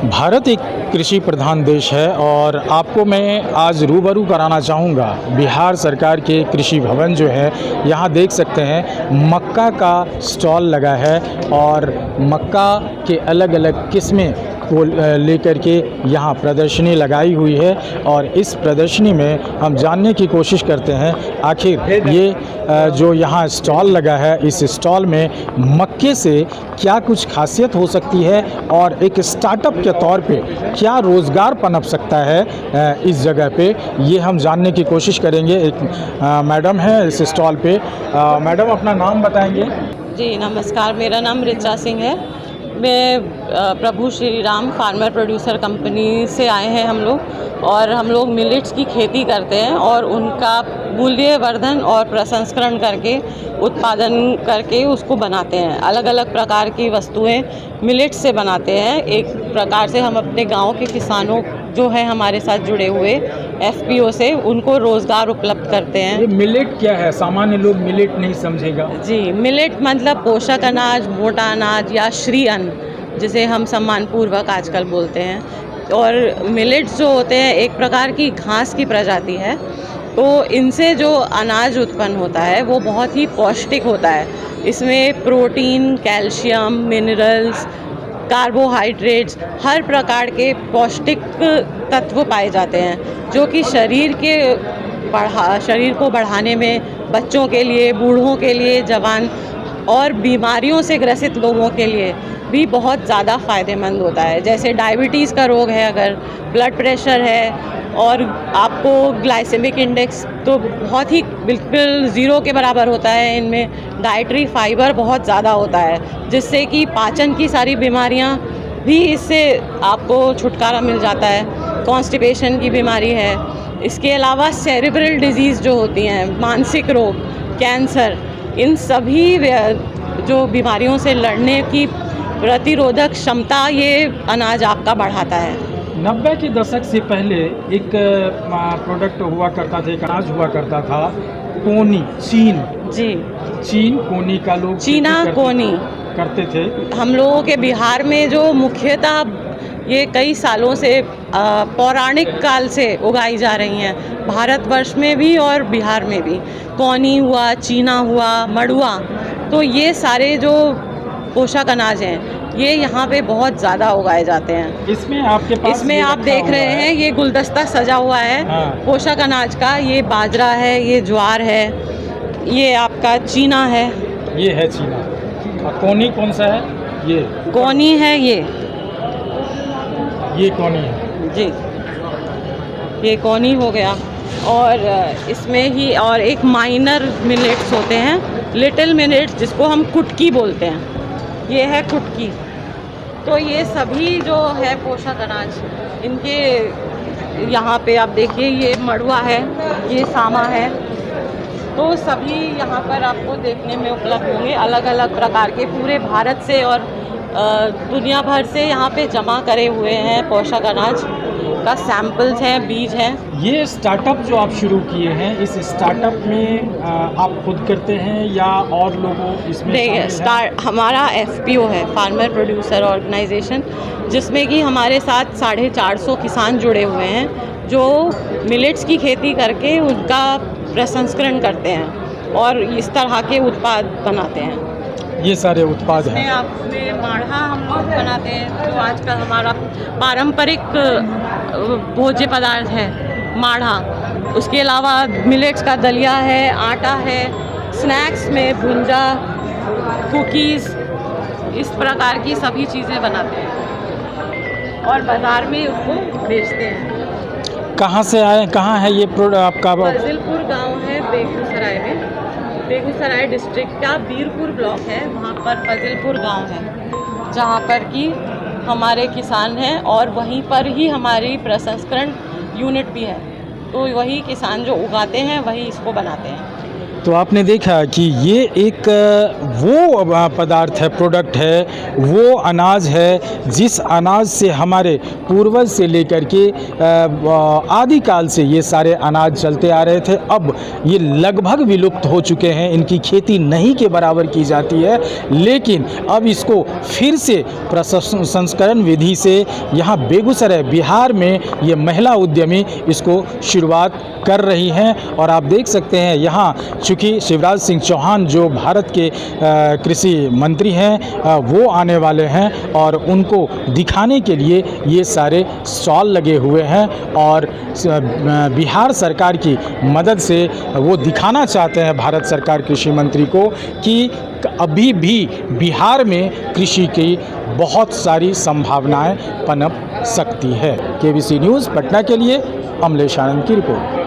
भारत एक कृषि प्रधान देश है और आपको मैं आज रूबरू कराना चाहूँगा बिहार सरकार के कृषि भवन जो है। यहाँ देख सकते हैं मक्का का स्टॉल लगा है और मक्का के अलग अलग किस्में को लेकर के यहाँ प्रदर्शनी लगाई हुई है और इस प्रदर्शनी में हम जानने की कोशिश करते हैं आखिर ये जो यहाँ स्टॉल लगा है, इस स्टॉल में मक्के से क्या कुछ खासियत हो सकती है और एक स्टार्टअप के तौर पे क्या रोज़गार पनप सकता है इस जगह पे, ये हम जानने की कोशिश करेंगे। एक मैडम है इस स्टॉल पे। मैडम अपना नाम बताएंगे? जी नमस्कार, मेरा नाम ऋचा सिंह है। मैं Prabhu Shri Ram farmer producer company से आए हैं हम लोग, और हम लोग मिलेट्स की खेती करते हैं और उनका मूल्यवर्धन और प्रसंस्करण करके उत्पादन करके उसको बनाते हैं। अलग अलग प्रकार की वस्तुएं मिलेट्स से बनाते हैं। एक प्रकार से हम अपने गांव के किसानों जो है हमारे साथ जुड़े हुए एफपीओ से उनको रोज़गार उपलब्ध करते हैं। ये मिलेट क्या है? सामान्य लोग मिलेट नहीं समझेगा। जी, मिलेट मतलब पोषक अनाज, मोटा अनाज या श्री अन्न, जिसे हम सम्मानपूर्वक आजकल बोलते हैं। और मिलेट्स जो होते हैं एक प्रकार की घास की प्रजाति है, तो इनसे जो अनाज उत्पन्न होता है वो बहुत ही पौष्टिक होता है। इसमें प्रोटीन, कैल्शियम, मिनरल्स, कार्बोहाइड्रेट्स, हर प्रकार के पौष्टिक तत्व पाए जाते हैं, जो कि शरीर को बढ़ाने में, बच्चों के लिए, बूढ़ों के लिए, जवान और बीमारियों से ग्रसित लोगों के लिए भी बहुत ज़्यादा फ़ायदेमंद होता है। जैसे डायबिटीज़ का रोग है, अगर ब्लड प्रेशर है और आपको ग्लाइसेमिक इंडेक्स तो बहुत ही बिल्कुल ज़ीरो के बराबर होता है। इनमें डाइटरी फाइबर बहुत ज़्यादा होता है, जिससे कि पाचन की सारी बीमारियां भी इससे आपको छुटकारा मिल जाता है। कॉन्स्टिपेशन की बीमारी है। इसके अलावा सेरेब्रल डिजीज़ जो होती हैं, मानसिक रोग, कैंसर, इन सभी जो बीमारियों से लड़ने की प्रतिरोधक क्षमता ये अनाज आपका बढ़ाता है। 90 के दशक से पहले एक प्रोडक्ट हुआ करता था, एक अनाज हुआ करता था, कोनी, चीन। जी, चीन कोनी का लोग चीना कोनी करते थे। हम लोगों के बिहार में जो मुख्यतः ये कई सालों से पौराणिक काल से उगाई जा रही हैं, भारतवर्ष में भी और बिहार में भी। कोनी हुआ, चीना हुआ, मड़ुआ, तो ये सारे जो पोषक अनाज हैं ये यहाँ पे बहुत ज़्यादा उगाए जाते हैं। इसमें आपके पास इसमें आप देख रहे हैं ये गुलदस्ता सजा हुआ है। हाँ। पोषक अनाज का ये बाजरा है, ये ज्वार है, ये आपका चीना है। ये है चीना। और कोनी कौन सा है? ये कोनी है, ये कोनी है जी, ये कोनी हो गया। और इसमें ही और एक माइनर मिलेट्स होते हैं, लिटिल मिलेट्स, जिसको हम कुटकी बोलते हैं। ये है कुटकी। तो ये सभी जो है पोषक अनाज, इनके यहाँ पे आप देखिए, ये मड़ुआ है, ये सामा है, तो सभी यहाँ पर आपको देखने में उपलब्ध होंगे। अलग अलग प्रकार के पूरे भारत से और दुनिया भर से यहाँ पे जमा करे हुए हैं पोषक अनाज का सैंपल्स हैं, बीज हैं। ये स्टार्टअप जो आप शुरू किए हैं, इस स्टार्टअप में आप खुद करते हैं या और लोगों इसमें शामिल हैं? हमारा एफपीओ है, फार्मर प्रोड्यूसर ऑर्गेनाइजेशन, जिसमें कि हमारे साथ 450 किसान जुड़े हुए हैं, जो मिलेट्स की खेती करके उनका प्रसंस्करण करते हैं और इस तरह के उत्पाद बनाते हैं। ये सारे उत्पाद हैं। में माढ़ा हम लोग बनाते हैं, जो आजकल हमारा पारंपरिक भोज्य पदार्थ है माढ़ा। उसके अलावा मिलेट्स का दलिया है, आटा है, स्नैक्स में भुंजा, कुकीज़, इस प्रकार की सभी चीज़ें बनाते हैं और बाज़ार में उसको बेचते हैं। कहाँ से आए, कहाँ है ये प्रोडक्ट आपका? फजलपुर गांव है बेगूसराय में, बेगूसराय डिस्ट्रिक्ट का बीरपुर ब्लॉक है, वहाँ पर फजलपुर गांव है, जहाँ पर कि हमारे किसान हैं और वहीं पर ही हमारी प्रसंस्करण यूनिट भी है। तो वही किसान जो उगाते हैं वही इसको बनाते हैं। तो आपने देखा कि ये एक वो पदार्थ है, प्रोडक्ट है, वो अनाज है जिस अनाज से हमारे पूर्वज से लेकर के आदिकाल से ये सारे अनाज चलते आ रहे थे। अब ये लगभग विलुप्त हो चुके हैं, इनकी खेती नहीं के बराबर की जाती है, लेकिन अब इसको फिर से प्रसंस्करण विधि से यहाँ बेगूसराय बिहार में ये महिला उद्यमी इसको शुरुआत कर रही हैं। और आप देख सकते हैं यहाँ चूँकि शिवराज सिंह चौहान जो भारत के कृषि मंत्री हैं वो आने वाले हैं और उनको दिखाने के लिए ये सारे स्टॉल लगे हुए हैं और बिहार सरकार की मदद से वो दिखाना चाहते हैं भारत सरकार कृषि मंत्री को कि अभी भी बिहार में कृषि की बहुत सारी संभावनाएं पनप सकती है। केबीसी न्यूज़ पटना के लिए अमलेश आनंद की रिपोर्ट।